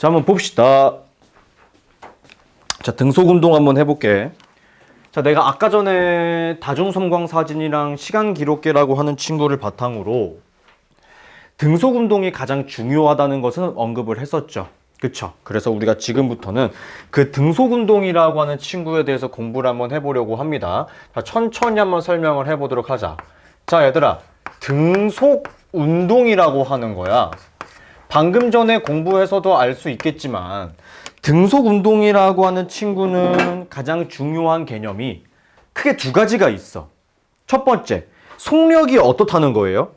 자, 한번 봅시다. 자, 등속 운동 한번 해볼게. 자, 내가 아까 전에 다중섬광 사진이랑 시간 기록계라고 하는 친구를 바탕으로 등속 운동이 가장 중요하다는 것은 언급을 했었죠. 그쵸? 그래서 우리가 지금부터는 그 등속 운동이라고 하는 친구에 대해서 공부를 한번 해보려고 합니다. 자, 천천히 한번 설명을 해보도록 하자. 자, 얘들아, 등속 운동이라고 하는 거야. 방금 전에 공부해서도 알 수 있겠지만 등속 운동이라고 하는 친구는 가장 중요한 개념이 크게 두 가지가 있어. 첫 번째, 속력이 어떻다는 거예요?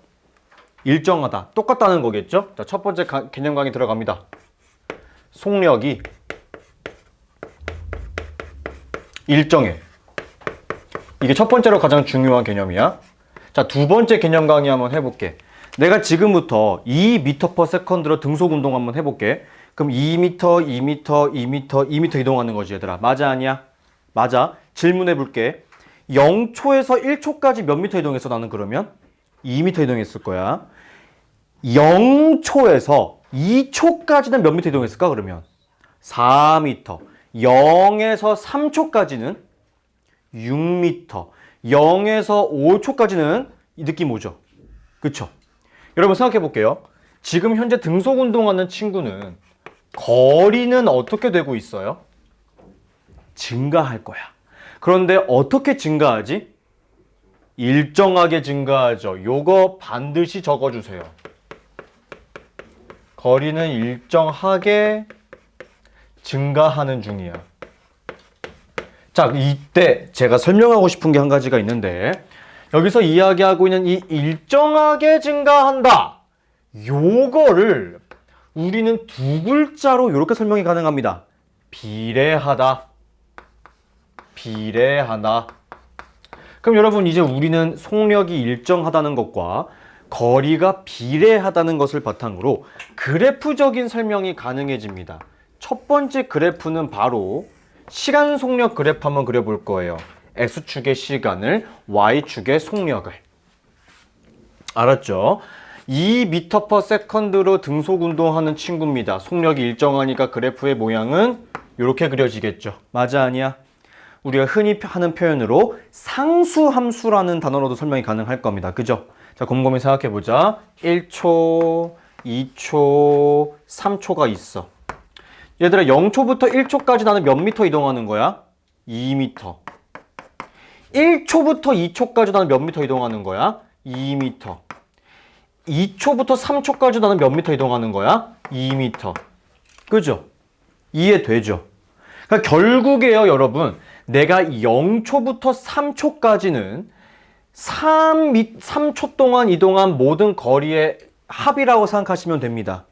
일정하다, 똑같다는 거겠죠? 자, 첫 번째 개념 강의 들어갑니다. 속력이 일정해. 이게 첫 번째로 가장 중요한 개념이야. 자, 두 번째 개념 강의 한번 해볼게. 내가 지금부터 2m/s로 등속 운동 한번 해볼게. 그럼 2m, 2m, 2m, 2m 이동하는 거지, 얘들아. 맞아, 아니야? 맞아. 질문해 볼게. 0초에서 1초까지 몇 미터 이동했어, 나는 그러면? 2m 이동했을 거야. 0초에서 2초까지는 몇 미터 이동했을까, 그러면? 4m. 0에서 3초까지는 6m. 0에서 5초까지는 이 느낌 오죠? 그쵸? 여러분 생각해 볼게요. 지금 현재 등속 운동하는 친구는 거리는 어떻게 되고 있어요? 증가할 거야. 그런데 어떻게 증가하지? 일정하게 증가하죠. 요거 반드시 적어주세요. 거리는 일정하게 증가하는 중이야. 자, 이때 제가 설명하고 싶은 게 한 가지가 있는데 여기서 이야기하고 있는 이 일정하게 증가한다. 요거를 우리는 두 글자로 이렇게 설명이 가능합니다. 비례하다. 비례하다. 그럼 여러분 이제 우리는 속력이 일정하다는 것과 거리가 비례하다는 것을 바탕으로 그래프적인 설명이 가능해집니다. 첫 번째 그래프는 바로 시간 속력 그래프 한번 그려볼 거예요. X축의 시간을, Y축의 속력을. 알았죠? 2m/s로 등속 운동하는 친구입니다. 속력이 일정하니까 그래프의 모양은 이렇게 그려지겠죠. 맞아, 아니야? 우리가 흔히 하는 표현으로 상수함수라는 단어로도 설명이 가능할 겁니다. 그죠? 자, 곰곰이 생각해보자. 1초, 2초, 3초가 있어. 얘들아, 0초부터 1초까지 나는 몇 미터 이동하는 거야? 2m. 1초부터 2초까지 나는 몇 미터 이동하는 거야? 2m. 2초부터 3초까지 나는 몇 미터 이동하는 거야? 2m. 그죠? 이해되죠? 그러니까 결국에요, 여러분. 내가 0초부터 3초까지는 3초 동안 이동한 모든 거리의 합이라고 생각하시면 됩니다.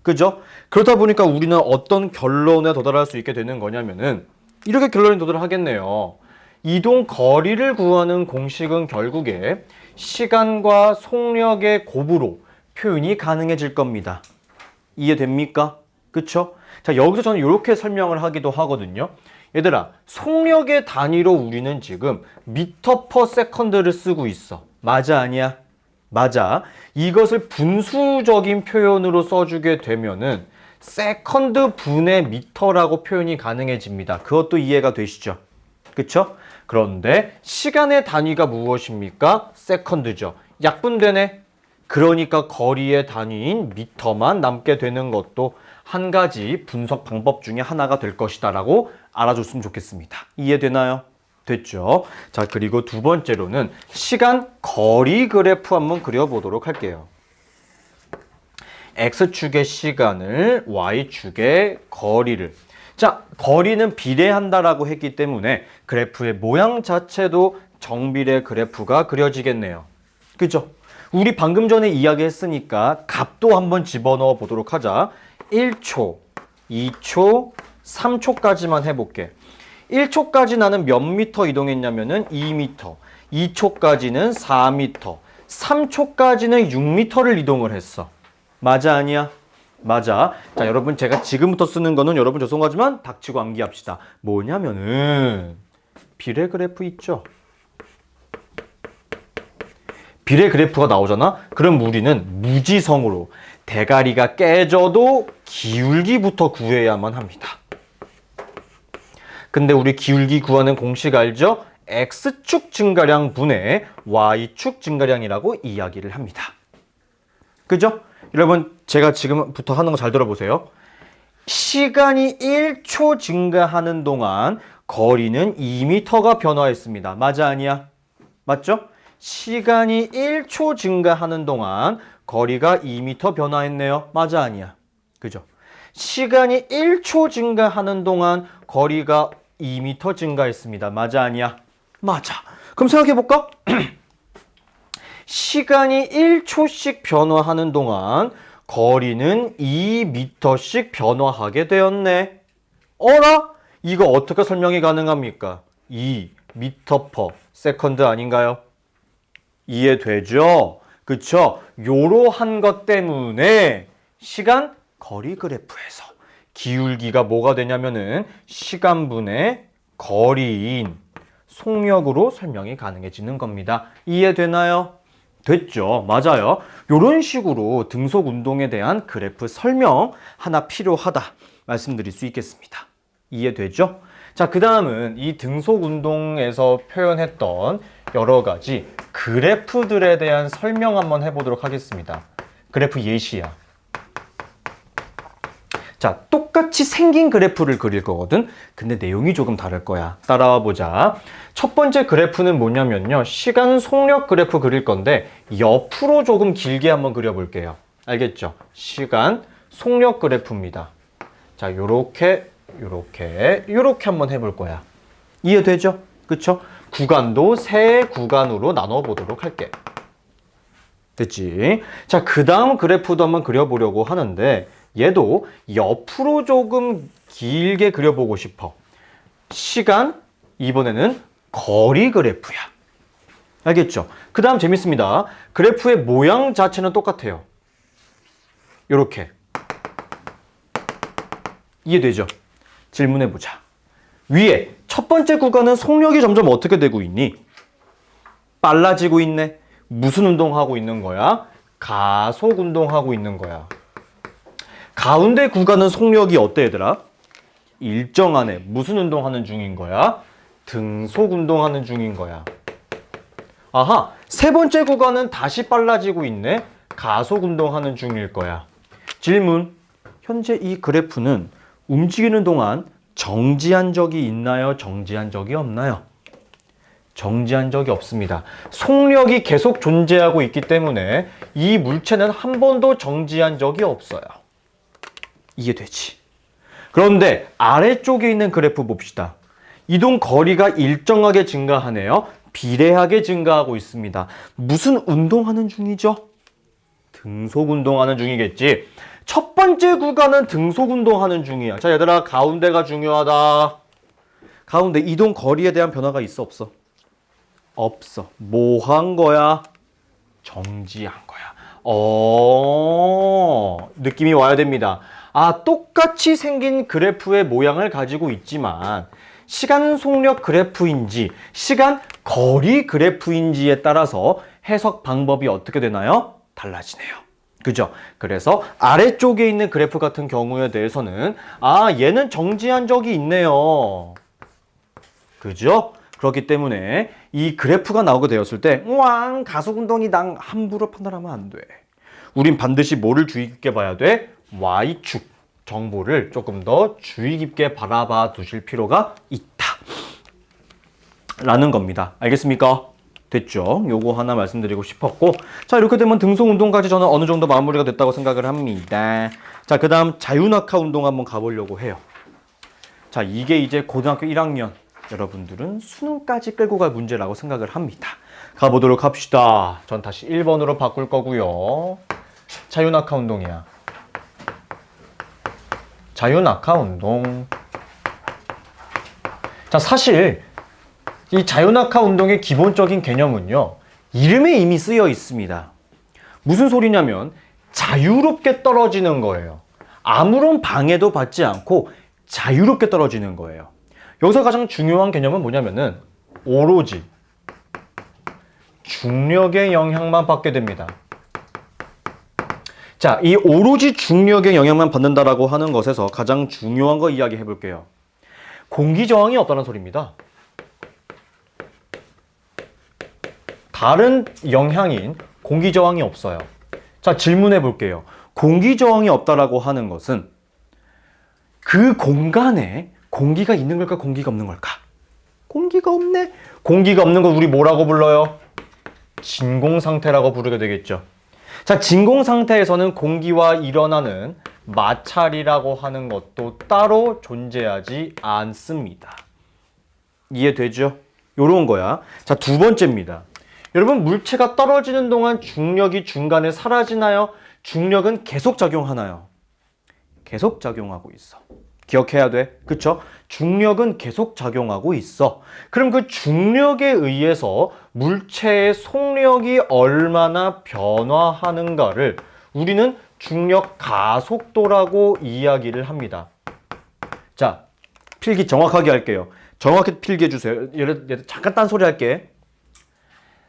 그죠? 그러다 보니까 우리는 어떤 결론에 도달할 수 있게 되는 거냐면은 이렇게 결론에 도달하겠네요. 이동 거리를 구하는 공식은 결국에 시간과 속력의 곱으로 표현이 가능해질 겁니다. 이해됩니까? 그쵸? 자, 여기서 저는 이렇게 설명을 하기도 하거든요. 얘들아, 속력의 단위로 우리는 지금 m/s를 쓰고 있어. 맞아, 아니야? 맞아. 이것을 분수적인 표현으로 써주게 되면은 세컨드 분의 미터라고 표현이 가능해집니다. 그것도 이해가 되시죠? 그쵸? 그런데 시간의 단위가 무엇입니까? 세컨드죠. 약분되네. 그러니까 거리의 단위인 미터만 남게 되는 것도 한 가지 분석 방법 중에 하나가 될 것이다 라고 알아줬으면 좋겠습니다. 이해되나요? 됐죠? 자, 그리고 두 번째로는 시간 거리 그래프 한번 그려보도록 할게요. X축의 시간을, Y축의 거리를. 자, 거리는 비례한다라고 했기 때문에 그래프의 모양 자체도 정비례 그래프가 그려지겠네요. 그죠? 우리 방금 전에 이야기했으니까 값도 한번 집어넣어 보도록 하자. 1초, 2초, 3초까지만 해볼게. 1초까지 나는 몇 미터 이동했냐면은 2m, 2초까지는 4m, 3초까지는 6m를 이동을 했어. 맞아, 아니야? 맞아. 자, 여러분 제가 지금부터 쓰는 거는 여러분 죄송하지만 닥치고 암기합시다. 뭐냐면은 비례 그래프 있죠? 비례 그래프가 나오잖아? 그럼 우리는 무지성으로 대가리가 깨져도 기울기부터 구해야만 합니다. 근데 우리 기울기 구하는 공식 알죠? X축 증가량 분의 Y축 증가량이라고 이야기를 합니다. 그죠? 여러분 제가 지금부터 하는 거 잘 들어보세요. 시간이 1초 증가하는 동안 거리는 2m가 변화했습니다. 맞아 아니야? 맞죠? 시간이 1초 증가하는 동안 거리가 2m 변화했네요. 맞아 아니야? 그죠? 시간이 1초 증가하는 동안 거리가 2m 증가했습니다. 맞아 아니야? 맞아. 그럼 생각해 볼까? 시간이 1초씩 변화하는 동안 거리는 2m씩 변화하게 되었네. 어라? 이거 어떻게 설명이 가능합니까? 2m/s 아닌가요? 이해되죠? 그쵸? 요러한 것 때문에 시간 거리 그래프에서 기울기가 뭐가 되냐면은 시간분의 거리인 속력으로 설명이 가능해지는 겁니다. 이해되나요? 됐죠? 맞아요. 이런 식으로 등속 운동에 대한 그래프 설명 하나 필요하다 말씀드릴 수 있겠습니다. 이해되죠? 자, 그 다음은 이 등속 운동에서 표현했던 여러 가지 그래프들에 대한 설명 한번 해보도록 하겠습니다. 그래프 예시야. 자, 똑같이 생긴 그래프를 그릴 거거든? 근데 내용이 조금 다를 거야. 따라와 보자. 첫 번째 그래프는 뭐냐면요. 시간 속력 그래프 그릴 건데 옆으로 조금 길게 한번 그려볼게요. 알겠죠? 시간 속력 그래프입니다. 자, 요렇게 한번 해볼 거야. 이해되죠? 그쵸? 구간도 세 구간으로 나눠보도록 할게. 됐지? 자, 그 다음 그래프도 한번 그려보려고 하는데 얘도 옆으로 조금 길게 그려보고 싶어. 시간, 이번에는 거리 그래프야. 알겠죠? 그 다음 재밌습니다. 그래프의 모양 자체는 똑같아요. 요렇게. 이해되죠? 질문해보자. 위에 첫 번째 구간은 속력이 점점 어떻게 되고 있니? 빨라지고 있네. 무슨 운동하고 있는 거야? 가속 운동하고 있는 거야. 가운데 구간은 속력이 어때 얘들아? 일정하네. 무슨 운동하는 중인 거야? 등속 운동하는 중인 거야. 아하, 세 번째 구간은 다시 빨라지고 있네. 가속 운동하는 중일 거야. 질문. 현재 이 그래프는 움직이는 동안 정지한 적이 있나요? 정지한 적이 없나요? 정지한 적이 없습니다. 속력이 계속 존재하고 있기 때문에 이 물체는 한 번도 정지한 적이 없어요. 이해되지? 그런데 아래쪽에 있는 그래프 봅시다. 이동 거리가 일정하게 증가하네요. 비례하게 증가하고 있습니다. 무슨 운동하는 중이죠? 등속 운동하는 중이겠지. 첫 번째 구간은 등속 운동하는 중이야. 자, 얘들아, 가운데가 중요하다. 가운데 이동 거리에 대한 변화가 있어, 없어? 없어. 뭐 한 거야? 정지한 거야. 느낌이 와야 됩니다. 아, 똑같이 생긴 그래프의 모양을 가지고 있지만 시간 속력 그래프인지 시간 거리 그래프인지에 따라서 해석 방법이 어떻게 되나요? 달라지네요. 그죠? 그래서 아래쪽에 있는 그래프 같은 경우에 대해서는 아, 얘는 정지한 적이 있네요. 그죠? 그렇기 때문에 이 그래프가 나오게 되었을 때 우왕 가속운동이당 함부로 판단하면 안 돼. 우린 반드시 뭐를 주의 깊게 봐야 돼? Y축 정보를 조금 더 주의 깊게 바라봐 두실 필요가 있다. 라는 겁니다. 알겠습니까? 됐죠? 요거 하나 말씀드리고 싶었고, 자, 이렇게 되면 등속 운동까지 저는 어느 정도 마무리가 됐다고 생각을 합니다. 자, 그 다음 자유낙하 운동 한번 가보려고 해요. 자, 이게 이제 고등학교 1학년 여러분들은 수능까지 끌고 갈 문제라고 생각을 합니다. 가보도록 합시다. 전 다시 1번으로 바꿀 거고요. 자유낙하 운동이야. 자유낙하 운동. 자, 사실 이 자유낙하 운동의 기본적인 개념은요, 이름에 이미 쓰여 있습니다. 무슨 소리냐면 자유롭게 떨어지는 거예요. 아무런 방해도 받지 않고 자유롭게 떨어지는 거예요. 여기서 가장 중요한 개념은 뭐냐면은 오로지 중력의 영향만 받게 됩니다. 자, 이 오로지 중력의 영향만 받는다라고 하는 것에서 가장 중요한 거 이야기해 볼게요. 공기 저항이 없다는 소리입니다. 다른 영향인 공기 저항이 없어요. 자, 질문해 볼게요. 공기 저항이 없다라고 하는 것은 그 공간에 공기가 있는 걸까, 공기가 없는 걸까? 공기가 없네. 공기가 없는 걸 우리 뭐라고 불러요? 진공 상태라고 부르게 되겠죠. 자, 진공 상태에서는 공기와 일어나는 마찰이라고 하는 것도 따로 존재하지 않습니다. 이해되죠? 요런 거야. 자, 두 번째입니다. 여러분, 물체가 떨어지는 동안 중력이 중간에 사라지나요? 중력은 계속 작용하나요? 계속 작용하고 있어. 기억해야 돼. 그쵸? 중력은 계속 작용하고 있어. 그럼 그 중력에 의해서 물체의 속력이 얼마나 변화하는가를 우리는 중력 가속도라고 이야기를 합니다. 자, 필기 정확하게 할게요. 정확히 필기해 주세요. 예를 잠깐 딴소리 할게.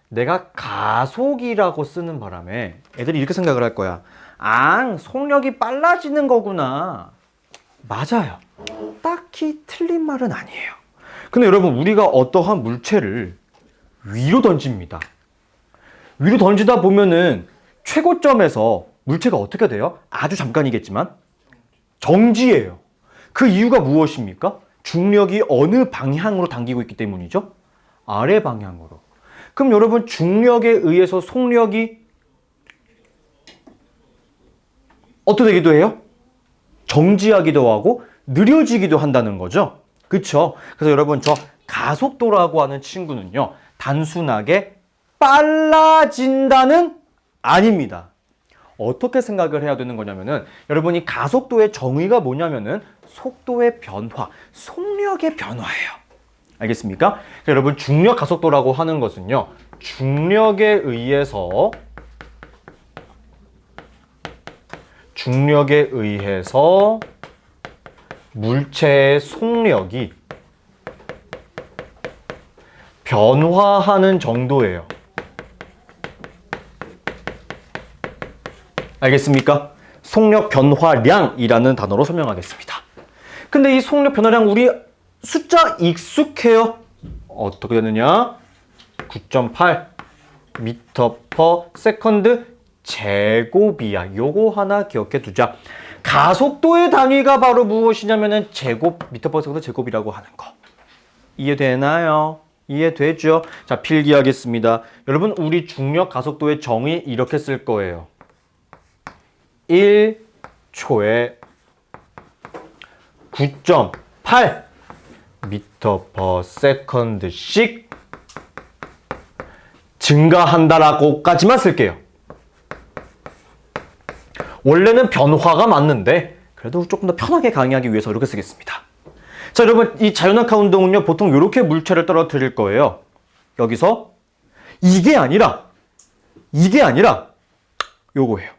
내가 가속이라고 쓰는 바람에 애들이 이렇게 생각을 할 거야. 속력이 빨라지는 거구나. 맞아요. 딱히 틀린 말은 아니에요. 근데 여러분, 우리가 어떠한 물체를 위로 던집니다. 위로 던지다 보면은 최고점에서 물체가 어떻게 돼요? 아주 잠깐이겠지만 정지예요. 그 이유가 무엇입니까? 중력이 어느 방향으로 당기고 있기 때문이죠? 아래 방향으로. 그럼 여러분, 중력에 의해서 속력이 어떻게 되기도 해요? 정지하기도 하고 느려지기도 한다는 거죠. 그쵸? 그래서 여러분, 저 가속도라고 하는 친구는요, 단순하게 빨라진다는 아닙니다. 어떻게 생각을 해야 되는 거냐면은, 여러분이 가속도의 정의가 뭐냐면은 속도의 변화, 속력의 변화예요. 알겠습니까? 여러분, 중력 가속도라고 하는 것은요, 중력에 의해서 물체의 속력이 변화하는 정도예요. 알겠습니까? 속력 변화량이라는 단어로 설명하겠습니다. 근데 이 속력 변화량, 우리 숫자 익숙해요? 어떻게 되느냐? 9.8 미터 퍼 세컨드 제곱이야. 요거 하나 기억해 두자. 가속도의 단위가 바로 무엇이냐면은 제곱, 미터 퍼 세컨드 제곱이라고 하는 거. 이해되나요? 이해되죠? 자, 필기하겠습니다. 여러분, 우리 중력 가속도의 정의 이렇게 쓸 거예요. 1초에 9.8 미터 퍼 세컨드씩 증가한다라고까지만 쓸게요. 원래는 변화가 맞는데 그래도 조금 더 편하게 강의하기 위해서 이렇게 쓰겠습니다. 자, 여러분, 이 자연학화 운동은요, 보통 이렇게 물체를 떨어뜨릴 거예요. 여기서 이게 아니라 요거예요.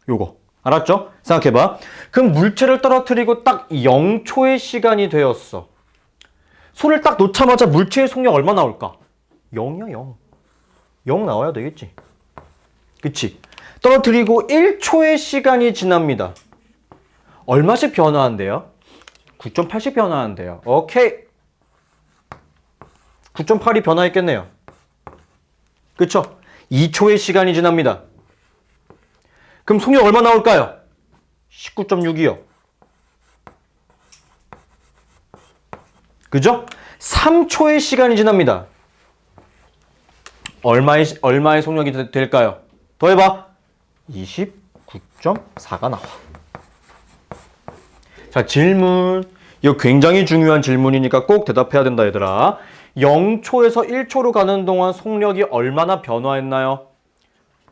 요거. 알았죠? 생각해봐. 그럼 물체를 떨어뜨리고 딱 0초의 시간이 되었어. 손을 딱 놓자마자 물체의 속력 얼마 나올까? 0이야, 0. 0 나와야 되겠지. 그치? 떨어뜨리고 1초의 시간이 지납니다. 얼마씩 변화한대요? 9.8씩 변화한대요. 오케이. 9.8이 변화했겠네요. 그쵸? 2초의 시간이 지납니다. 그럼 속력 얼마 나올까요? 19.6이요. 그죠? 3초의 시간이 지납니다. 얼마의 속력이 될까요? 더해봐. 29.4가 나와. 자, 질문. 이거 굉장히 중요한 질문이니까 꼭 대답해야 된다, 얘들아. 0초에서 1초로 가는 동안 속력이 얼마나 변화했나요?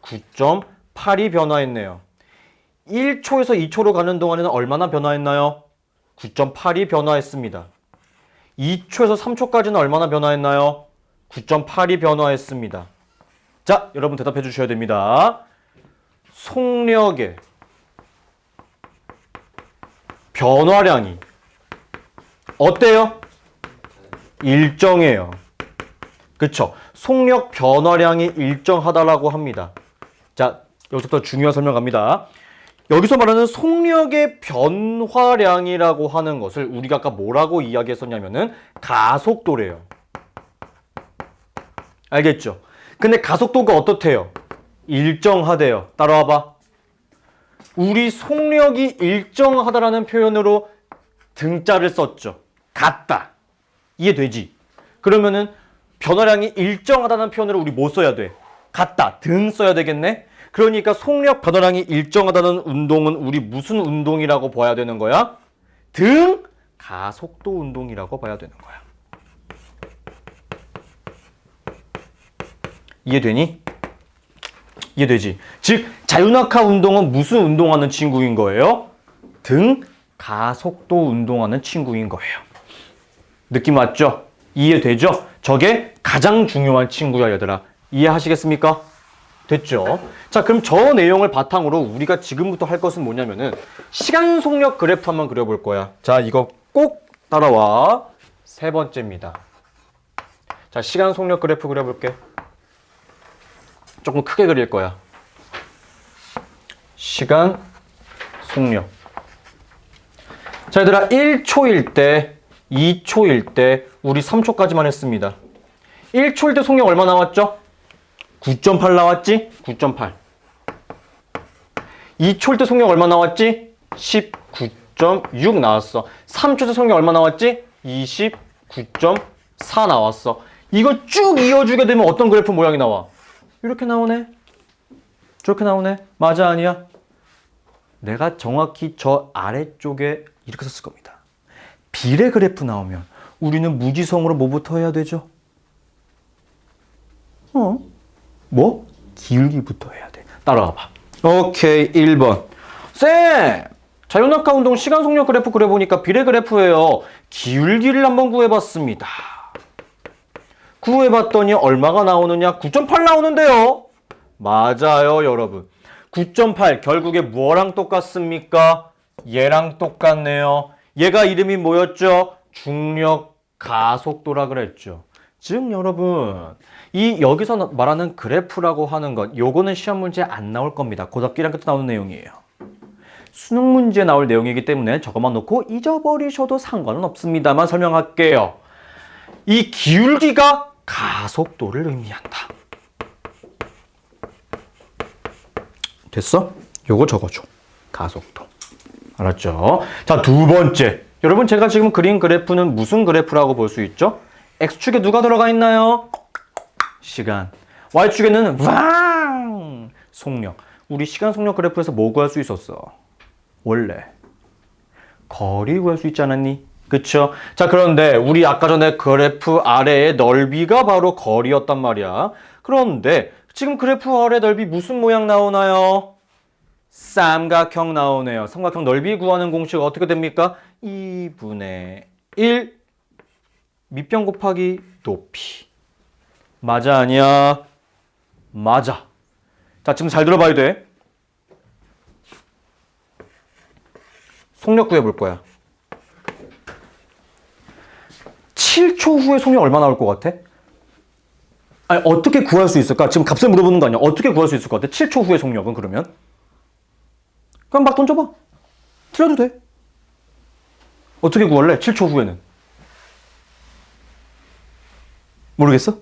9.8이 변화했네요. 1초에서 2초로 가는 동안에는 얼마나 변화했나요? 9.8이 변화했습니다. 2초에서 3초까지는 얼마나 변화했나요? 9.8이 변화했습니다. 자, 여러분 대답해 주셔야 됩니다. 속력의 변화량이 어때요? 일정해요. 그쵸? 속력 변화량이 일정하다라고 합니다. 자, 여기서부터 중요한 설명 갑니다. 여기서 말하는 속력의 변화량이라고 하는 것을 우리가 아까 뭐라고 이야기했었냐면은 가속도래요. 알겠죠? 근데 가속도가 어떻대요? 일정하대요. 따라와봐. 우리 속력이 일정하다라는 표현으로 등자를 썼죠. 같다. 이해되지? 그러면은 변화량이 일정하다는 표현으로 우리 뭐 써야 돼? 같다. 등 써야 되겠네? 그러니까 속력 변화량이 일정하다는 운동은 우리 무슨 운동이라고 봐야 되는 거야? 등 가속도 운동이라고 봐야 되는 거야. 이해되니? 이해되지? 즉 자유낙하 운동은 무슨 운동하는 친구인 거예요? 등 가속도 운동하는 친구인 거예요. 느낌 왔죠? 이해되죠? 저게 가장 중요한 친구야 얘들아. 이해하시겠습니까? 됐죠? 자, 그럼 저 내용을 바탕으로 우리가 지금부터 할 것은 뭐냐면은 시간 속력 그래프 한번 그려볼 거야. 자, 이거 꼭 따라와. 세 번째입니다. 자, 시간 속력 그래프 그려볼게. 조금 크게 그릴 거야. 시간 속력. 자, 얘들아 1초일 때, 2초일 때, 우리 3초까지만 했습니다. 1초일 때 속력 얼마 나왔죠? 9.8 나왔지? 9.8. 2초일 때 속력 얼마 나왔지? 19.6 나왔어. 3초 때 속력 얼마 나왔지? 29.4 나왔어. 이거 쭉 이어주게 되면 어떤 그래프 모양이 나와? 이렇게 나오네. 저렇게 나오네. 맞아, 아니야? 내가 정확히 저 아래쪽에 이렇게 썼을 겁니다. 비례 그래프 나오면 우리는 무지성으로 뭐부터 해야 되죠? 뭐? 기울기부터 해야 돼. 따라와봐. 오케이, 1번. 쌤! 자유낙하 운동 시간 속력 그래프 그려보니까 비례 그래프예요. 기울기를 한번 구해봤습니다. 구해봤더니 얼마가 나오느냐? 9.8 나오는데요. 맞아요, 여러분. 9.8 결국에 뭐랑 똑같습니까? 얘랑 똑같네요. 얘가 이름이 뭐였죠? 중력 가속도라 그랬죠. 즉 여러분, 이 여기서 말하는 그래프라고 하는 것, 요거는 시험 문제에 안 나올 겁니다. 고등학교 1학년 때 나오는 내용이에요. 수능 문제에 나올 내용이기 때문에 저것만 놓고 잊어버리셔도 상관은 없습니다만 설명할게요. 이 기울기가 가속도를 의미한다. 됐어? 요거 적어줘. 가속도. 알았죠? 자, 두 번째. 여러분, 제가 지금 그린 그래프는 무슨 그래프라고 볼 수 있죠? X축에 누가 들어가 있나요? 시간. Y축에는 왕! 속력. 우리 시간 속력 그래프에서 뭐 구할 수 있었어? 원래 거리 구할 수 있지 않았니? 그쵸? 자, 그런데 우리 아까 전에 그래프 아래의 넓이가 바로 거리였단 말이야. 그런데 지금 그래프 아래 넓이 무슨 모양 나오나요? 삼각형 나오네요. 삼각형 넓이 구하는 공식 어떻게 됩니까? 2분의 1 밑변 곱하기 높이. 맞아, 아니야? 맞아. 자, 지금 잘 들어봐야 돼. 속력 구해볼 거야. 7초 후에 속력 얼마 나올 것 같아? 아니, 어떻게 구할 수 있을까? 지금 값을 물어보는 거 아니야? 어떻게 구할 수 있을 것 같아? 7초 후에 속력은 그러면? 그럼 막 던져봐. 틀려도 돼. 어떻게 구할래? 7초 후에는. 모르겠어?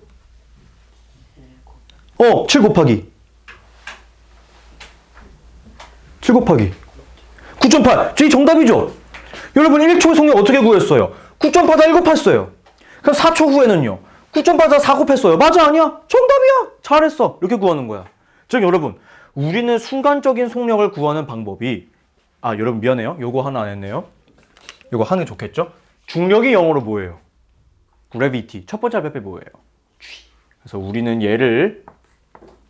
7 곱하기 9.8. 저희 정답이죠? 여러분 1초의 속력 어떻게 구했어요? 9.8다 1 곱했어요. 그럼 4초 후에는요? 9.8다 4 곱했어요. 맞아, 아니야? 정답이야. 잘했어. 이렇게 구하는 거야. 즉 여러분, 우리는 순간적인 속력을 구하는 방법이, 여러분 미안해요. 요거 하나 안 했네요. 요거 하는 게 좋겠죠? 중력이 영어로 뭐예요? gravity. 첫 번째 알파벳 뭐예요? G. 그래서 우리는 얘를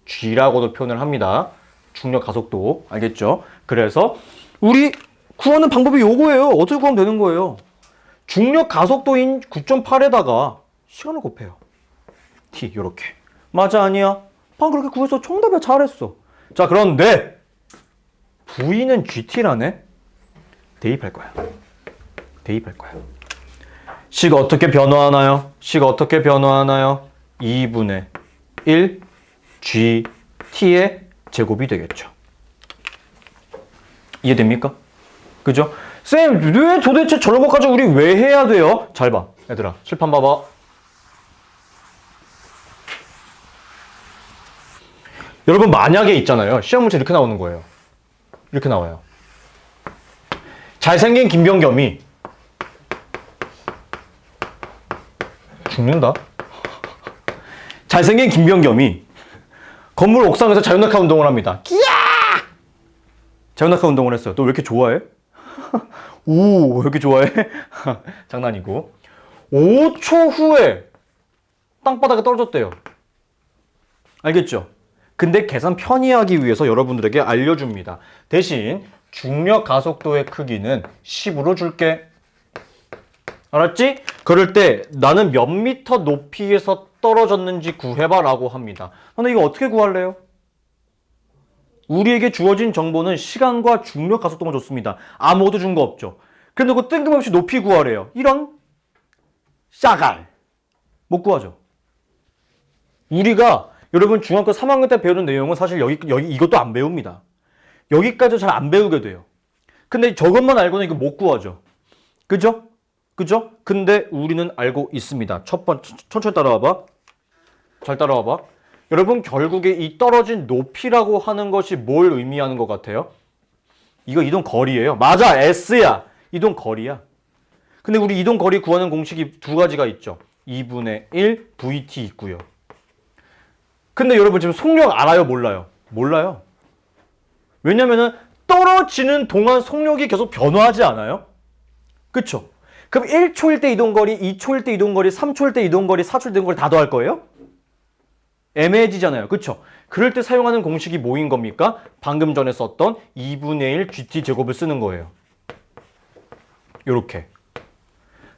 G라고도 표현을 합니다. 중력 가속도. 알겠죠? 그래서 우리 구하는 방법이 요거예요. 어떻게 구하면 되는 거예요? 중력 가속도인 9.8에다가 시간을 곱해요. T 요렇게. 맞아, 아니야? 방금 그렇게 구해서 정답이야. 잘했어. 자, 그런데 V는 GT라네? 대입할 거야. 식 어떻게 변화하나요? 2분의 1 GT의 제곱이 되겠죠. 이해됩니까? 그죠? 쌤, 왜 도대체 저런 것까지 우리 왜 해야 돼요? 잘 봐. 얘들아, 칠판 봐봐. 여러분, 만약에 있잖아요. 시험 문제 이렇게 나오는 거예요. 이렇게 나와요. 잘생긴 김병겸이 죽는다? 잘생긴 김병겸이 건물 옥상에서 자유낙하 운동을 합니다. 끼야! 자유낙하 운동을 했어요. 너 왜 이렇게 좋아해? 오, 왜 이렇게 좋아해? 장난이고. 5초 후에 땅바닥에 떨어졌대요. 알겠죠? 근데 계산 편의하기 위해서 여러분들에게 알려줍니다. 대신 중력 가속도의 크기는 10으로 줄게. 알았지? 그럴 때 나는 몇 미터 높이에서 떨어졌는지 구해봐 라고 합니다. 근데 이거 어떻게 구할래요? 우리에게 주어진 정보는 시간과 중력 가속도만 줬습니다. 아무것도 준 거 없죠. 그런데 그 뜬금없이 높이 구하래요. 이런 싸갈 못 구하죠. 우리가 여러분 중학교 3학년 때 배우는 내용은 사실 여기 이것도 안 배웁니다. 여기까지 잘 안 배우게 돼요. 근데 저것만 알고는 이거 못 구하죠. 그죠? 그죠? 근데 우리는 알고 있습니다. 첫 번째, 천천히 따라와봐. 잘 따라와봐. 여러분 결국에 이 떨어진 높이라고 하는 것이 뭘 의미하는 것 같아요? 이거 이동 거리예요. 맞아, S야. 이동 거리야. 근데 우리 이동 거리 구하는 공식이 두 가지가 있죠. 2분의 1 VT 있고요. 근데 여러분 지금 속력 알아요? 몰라요? 몰라요. 왜냐면은 떨어지는 동안 속력이 계속 변화하지 않아요? 그쵸? 그럼 1초일 때 이동거리, 2초일 때 이동거리, 3초일 때 이동거리, 4초일 때 이동거리 다 더할 거예요? 애매해지잖아요. 그쵸? 그럴 때 사용하는 공식이 뭐인 겁니까? 방금 전에 썼던 2분의 1 GT 제곱을 쓰는 거예요. 요렇게.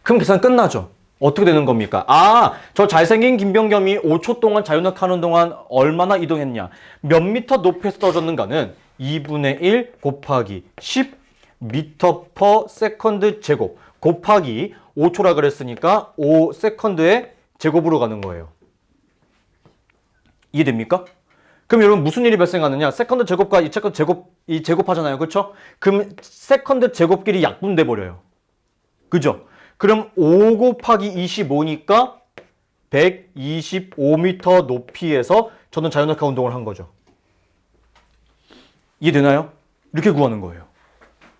그럼 계산 끝나죠? 어떻게 되는 겁니까? 아, 저 잘생긴 김병겸이 5초 동안 자유낙하하는 동안 얼마나 이동했냐? 몇 미터 높이에서 떨어졌는가는 2분의 1 곱하기 10 미터 퍼 세컨드 제곱 곱하기 5초라 그랬으니까 5 세컨드의 제곱으로 가는 거예요. 이해됩니까? 그럼 여러분 무슨 일이 발생하느냐? 세컨드 제곱과 이 세컨드 제곱, 이 제곱하잖아요. 그쵸? 그럼 세컨드 제곱끼리 약분돼 버려요. 그죠? 그럼 5 곱하기 25니까 125m 높이에서 저는 자유낙하 운동을 한 거죠. 이해되나요? 이렇게 구하는 거예요.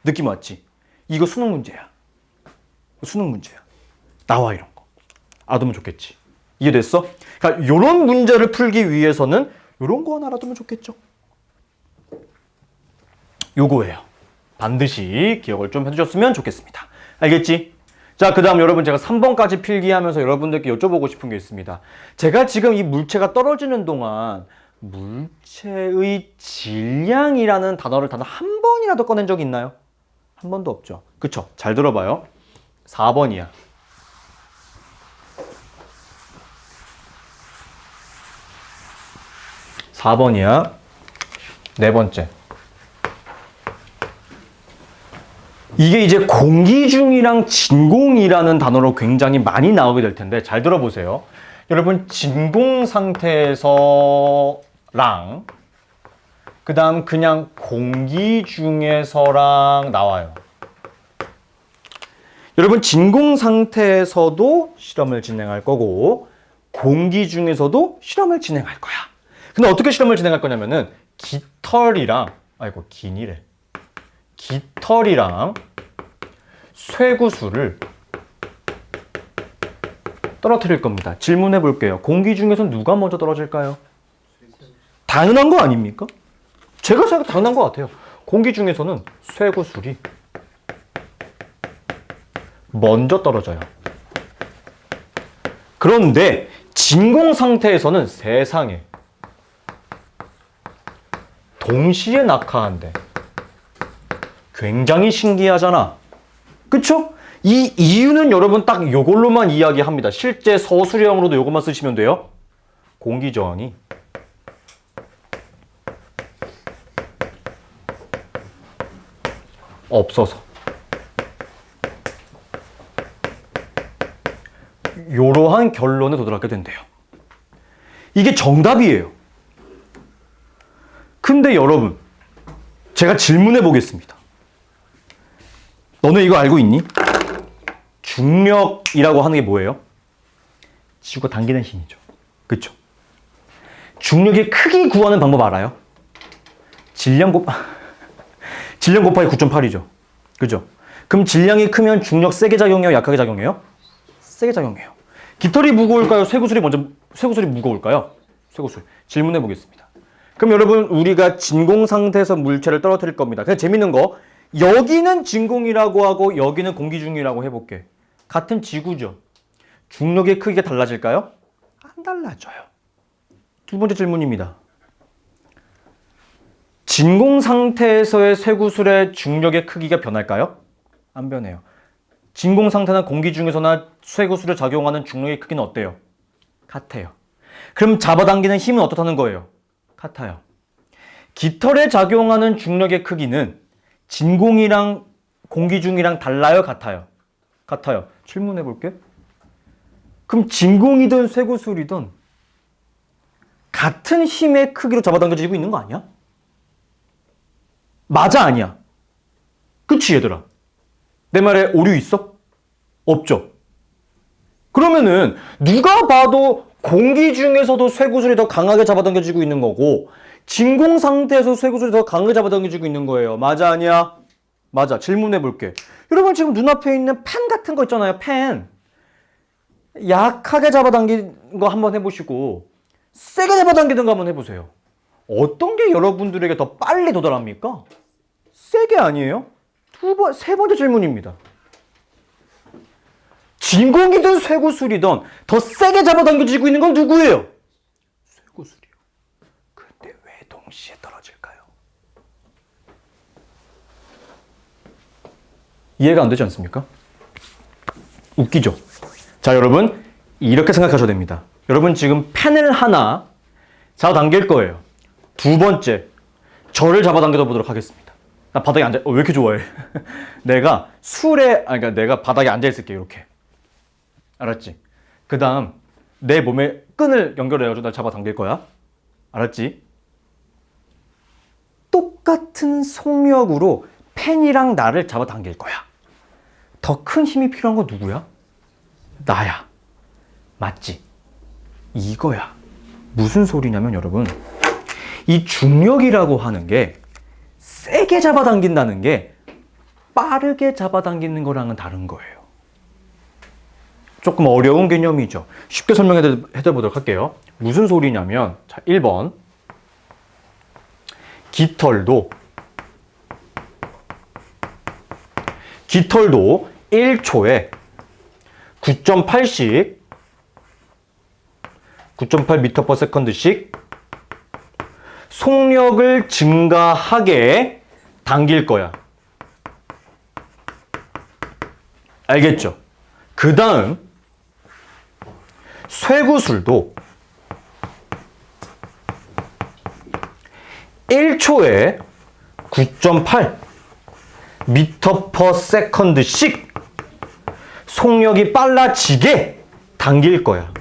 느낌 왔지? 이거 수능 문제야. 수능 문제야. 나와 이런 거. 알아두면 좋겠지. 이해됐어? 그러니까 이런 문제를 풀기 위해서는 이런 거 하나 알아두면 좋겠죠. 요거예요. 반드시 기억을 좀 해주셨으면 좋겠습니다. 알겠지? 자, 그 다음 여러분 제가 3번까지 필기하면서 여러분들께 여쭤보고 싶은 게 있습니다. 제가 지금 이 물체가 떨어지는 동안 물체의 질량이라는 단어를 단 한 번이라도 꺼낸 적 있나요? 한 번도 없죠. 그쵸? 잘 들어봐요. 4번이야. 4번이야. 네 번째. 이게 이제 공기중이랑 진공이라는 단어로 굉장히 많이 나오게 될 텐데 잘 들어보세요. 여러분 진공 상태에서랑 그 다음 그냥 공기 중에서랑 나와요. 여러분 진공 상태에서도 실험을 진행할 거고 공기 중에서도 실험을 진행할 거야. 근데 어떻게 실험을 진행할 거냐면은 깃털이랑 깃털이랑 쇠구슬을 떨어뜨릴 겁니다. 질문해 볼게요. 공기 중에서 누가 먼저 떨어질까요? 당연한 거 아닙니까? 제가 생각해도 당연한 것 같아요. 공기 중에서는 쇠구슬이 먼저 떨어져요. 그런데 진공 상태에서는 세상에 동시에 낙하한대. 굉장히 신기하잖아. 그쵸? 이 이유는 여러분 딱 요걸로만 이야기합니다. 실제 서술형으로도 요것만 쓰시면 돼요. 공기 저항이 없어서. 이러한 결론에 도달하게 된대요. 이게 정답이에요. 근데 여러분, 제가 질문해 보겠습니다. 너네 이거 알고 있니? 중력이라고 하는 게 뭐예요? 지구가 당기는 힘이죠. 그쵸? 중력의 크기 구하는 방법 알아요? 질량 곱하기 9.8이죠. 그죠? 그럼 질량이 크면 중력 세게 작용해요? 약하게 작용해요? 세게 작용해요. 깃털이 무거울까요? 쇠구슬이 무거울까요? 쇠구슬. 질문해 보겠습니다. 그럼 여러분, 우리가 진공 상태에서 물체를 떨어뜨릴 겁니다. 그냥 재밌는 거, 여기는 진공이라고 하고 여기는 공기 중이라고 해볼게. 같은 지구죠. 중력의 크기가 달라질까요? 안 달라져요. 두 번째 질문입니다. 진공 상태에서의 쇠구슬의 중력의 크기가 변할까요? 안 변해요. 진공 상태나 공기 중에서나 쇠구슬에 작용하는 중력의 크기는 어때요? 같아요. 그럼 잡아당기는 힘은 어떻다는 거예요? 같아요. 깃털에 작용하는 중력의 크기는 진공이랑 공기 중이랑 달라요? 같아요? 같아요. 질문해 볼게. 그럼 진공이든 쇠구슬이든 같은 힘의 크기로 잡아당겨지고 있는 거 아니야? 맞아, 아니야? 그치, 얘들아? 내 말에 오류 있어? 없죠? 그러면은 누가 봐도 공기 중에서도 쇠구슬이 더 강하게 잡아당겨지고 있는 거고 진공 상태에서 쇠구슬이 더 강하게 잡아당겨지고 있는 거예요. 맞아, 아니야? 맞아. 질문해 볼게. 여러분, 지금 눈앞에 있는 펜 같은 거 있잖아요. 펜. 약하게 잡아당긴 거 한번 해보시고 세게 잡아당기는 거 한번 해보세요. 어떤 게 여러분들에게 더 빨리 도달합니까? 세게 아니에요? 세 번째 질문입니다. 진공이든 쇠구슬이든 더 세게 잡아당겨지고 있는 건 누구예요? 쇠구슬이요. 근데 왜 동시에 떨어질까요? 이해가 안 되지 않습니까? 웃기죠? 자, 여러분, 이렇게 생각하셔도 됩니다. 여러분, 지금 펜을 하나 잡아당길 거예요. 두 번째, 저를 잡아당겨 보도록 하겠습니다. 나 바닥에 앉아, 왜 이렇게 좋아해? 내가 그러니까 내가 바닥에 앉아 있을게, 이렇게. 알았지? 그 다음, 내 몸에 끈을 연결해가지고 날 잡아당길 거야. 알았지? 똑같은 속력으로 펜이랑 나를 잡아당길 거야. 더 큰 힘이 필요한 건 누구야? 나야. 맞지? 이거야. 무슨 소리냐면 여러분, 이 중력이라고 하는 게 세게 잡아당긴다는 게 빠르게 잡아당기는 거랑은 다른 거예요. 조금 어려운 개념이죠. 쉽게 설명해드리도록 할게요. 무슨 소리냐면, 자, 1번. 깃털도 1초에 9.8씩 9.8m/s씩 속력을 증가하게 당길 거야. 알겠죠? 그 다음 쇠구슬도 1초에 9.8m/s씩 속력이 빨라지게 당길 거야.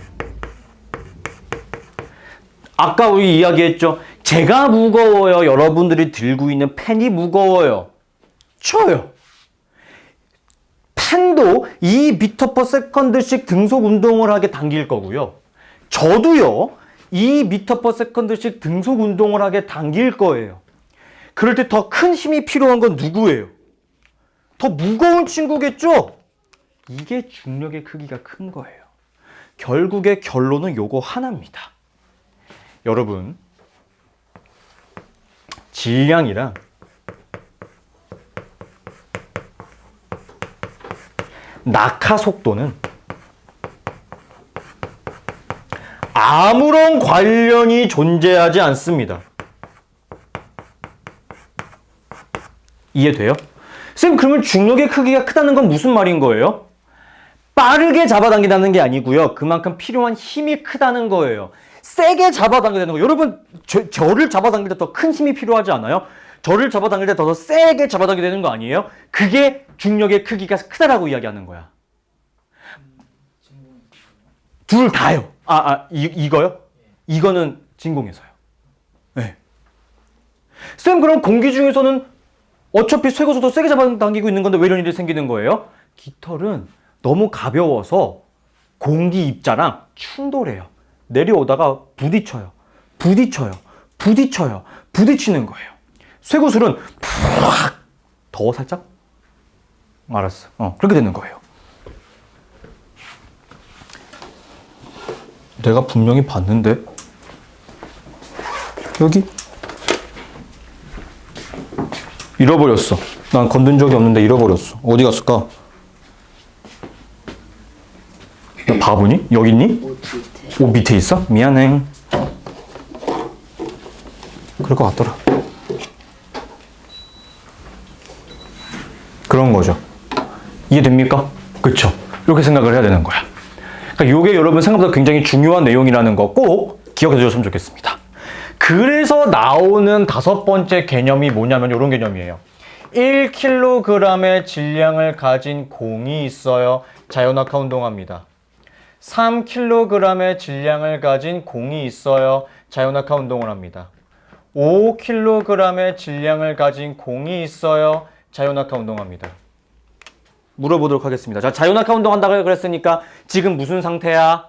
아까 우리 이야기했죠. 제가 무거워요. 여러분들이 들고 있는 펜이 무거워요. 쳐요. 펜도 2m/s씩 등속 운동을 하게 당길 거고요. 저도요. 2m/s씩 등속 운동을 하게 당길 거예요. 그럴 때 더 큰 힘이 필요한 건 누구예요? 더 무거운 친구겠죠? 이게 중력의 크기가 큰 거예요. 결국의 결론은 요거 하나입니다. 여러분, 질량이랑 낙하 속도는 아무런 관련이 존재하지 않습니다. 이해돼요? 쌤, 그러면 중력의 크기가 크다는 건 무슨 말인 거예요? 빠르게 잡아당긴다는 게 아니고요. 그만큼 필요한 힘이 크다는 거예요. 세게 잡아당겨야 되는 거. 여러분, 저를 잡아당길 때 더 큰 힘이 필요하지 않아요? 저를 잡아당길 때 더 세게 잡아당겨야 되는 거 아니에요? 그게 중력의 크기가 크다라고 이야기하는 거야. 둘 다요. 이거요? 이거는 진공에서요. 네. 쌤, 그럼 공기 중에서는 어차피 쇠고수도 세게 잡아당기고 있는 건데 왜 이런 일이 생기는 거예요? 깃털은 너무 가벼워서 공기 입자랑 충돌해요. 내려오다가 부딪혀요. 부딪히는 거예요. 쇠구슬은 더 살짝? 알았어. 그렇게 되는 거예요. 내가 분명히 봤는데 여기 잃어버렸어. 난 건든 적이 없는데 잃어버렸어. 어디 갔을까? 나 바보니? 여기 있니? 옷 밑에 있어? 미안해. 그럴 것 같더라. 그런 거죠. 이해됩니까? 그쵸? 이렇게 생각을 해야 되는 거야. 그러니까 이게 여러분 생각보다 굉장히 중요한 내용이라는 거 꼭 기억해 주셨으면 좋겠습니다. 그래서 나오는 5번째 개념이 뭐냐면 이런 개념이에요. 1kg의 질량을 가진 공이 있어요. 자연낙하 운동합니다. 3kg의 질량을 가진 공이 있어요. 자연낙하 운동을 합니다. 5kg의 질량을 가진 공이 있어요. 자연낙하 운동합니다. 물어보도록 하겠습니다. 자, 자연낙하 운동한다고 그랬으니까 지금 무슨 상태야?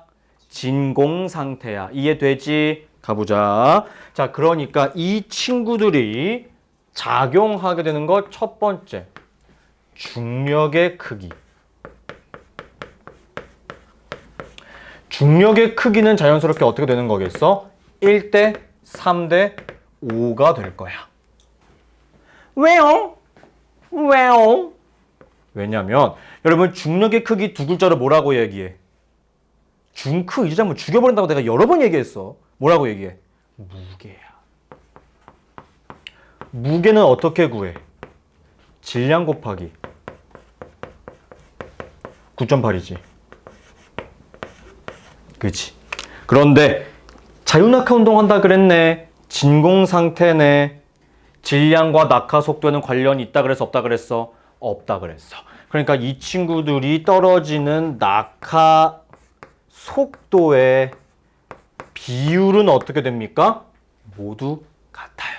진공 상태야. 이해되지? 가보자. 자, 그러니까 이 친구들이 작용하게 되는 것 첫 번째. 중력의 크기. 중력의 크기는 자연스럽게 어떻게 되는 거겠어? 1대 3대 5가 될 거야. 왜요? 왜냐면 여러분 중력의 크기 두 글자로 뭐라고 얘기해? 중크 이제 한번 죽여버린다고 내가 여러 번 얘기했어. 뭐라고 얘기해? 무게야. 무게는 어떻게 구해? 질량 곱하기 9.8이지. 그치? 그런데 자유낙하 운동한다 그랬네. 진공 상태네. 질량과 낙하 속도에는 관련이 있다 그랬어? 없다 그랬어? 없다 그랬어. 그러니까 이 친구들이 떨어지는 낙하 속도의 비율은 어떻게 됩니까? 모두 같아요.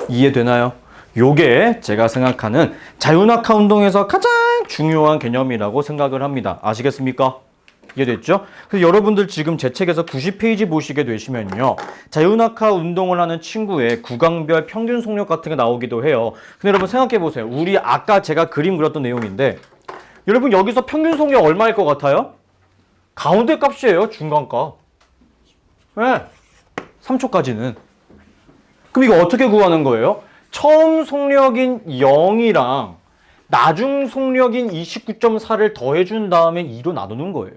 이해되나요? 요게 제가 생각하는 자유낙하 운동에서 가장 중요한 개념이라고 생각을 합니다. 아시겠습니까? 이해됐죠? 그래서 여러분들 지금 제 책에서 90페이지 보시게 되시면요. 자유낙하 운동을 하는 친구의 구강별 평균 속력 같은 게 나오기도 해요. 근데 여러분 생각해 보세요. 우리 아까 제가 그림 그렸던 내용인데 여러분 여기서 평균 속력 얼마일 것 같아요? 가운데 값이에요. 중간값. 네. 3초까지는. 그럼 이거 어떻게 구하는 거예요? 처음 속력인 0이랑 나중 속력인 29.4를 더해준 다음에 2로 나누는 거예요.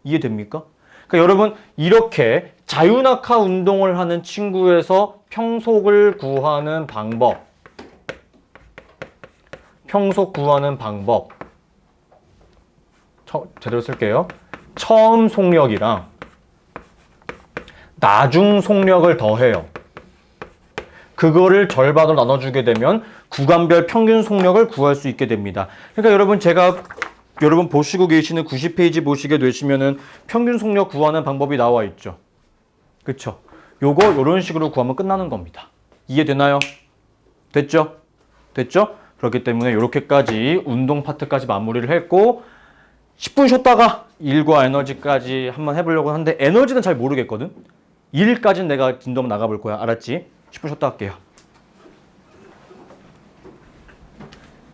이해됩니까? 그러니까 여러분 이렇게 자유낙하 운동을 하는 친구에서 평속을 구하는 방법. 평속 구하는 방법. 제대로 쓸게요. 처음 속력이랑 나중 속력을 더해요. 그거를 절반으로 나눠주게 되면 구간별 평균 속력을 구할 수 있게 됩니다. 그러니까 여러분 제가 여러분 보시고 계시는 90페이지 보시게 되시면은 평균 속력 구하는 방법이 나와 있죠. 그쵸? 요거 요런 식으로 구하면 끝나는 겁니다. 이해되나요? 됐죠? 됐죠? 그렇기 때문에 이렇게까지 운동 파트까지 마무리를 했고 10분 쉬었다가 일과 에너지까지 한번 해보려고 하는데 에너지는 잘 모르겠거든? 일까지는 내가 진도 나가볼 거야. 알았지? 10분 쉬었다 할게요.